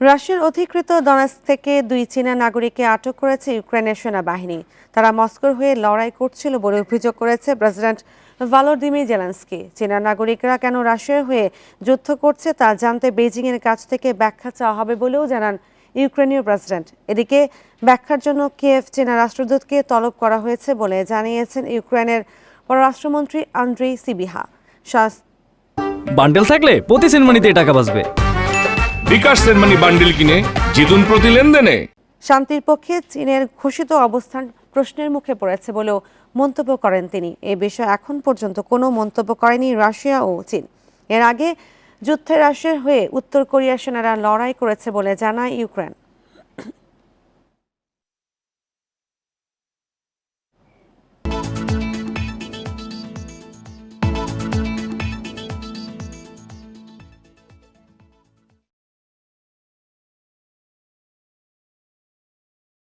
রাশিয়ার অধিকৃত ডনেটস্ক থেকে 2 চীনা নাগরিককে আটক করেছে ইউক্রেনের সেনাবাহিনী। তারা মস্কোর হয়ে লড়াই করছিল বলে অভিযোগ করেছে প্রেসিডেন্ট ভলোদিমির জেলেনস্কি। চীনা নাগরিকরা কেন রাশিয়ার হয়ে যুদ্ধ করছে তা জানতে বেজিংয়ের কাছ থেকে ব্যাখ্যা চাওয়া হবে বলেও জানান ইউক্রেনীয় প্রেসিডেন্ট। এদিকে ব্যাখ্যার জন্য কিয়েভ চীনা রাষ্ট্রদূতকে তলব করা হয়েছে বলে জানিয়েছেন ইউক্রেনের পররাষ্ট্রমন্ত্রী আন্দ্রেই সিবিহা। বান্ডেল থাকলে প্রতি সেনমানিতে টাকা বাঁচবে। বিকাশ সেনমানি বান্ডিল কিনে জিতুন প্রতি লেনদেনে। শান্তির পক্ষে চীনের ঘোষিত অবস্থান প্রশ্নের মুখে পড়েছে বলেও মন্তব্য করেন তিনি। এ বিষয়ে এখন পর্যন্ত কোনো মন্তব্য করেনি রাশিয়া ও চীন। এর আগে যুদ্ধে রাশিয়ার হয়ে উত্তর কোরিয়ার সেনারা লড়াই করেছে বলে জানায় ইউক্রেন।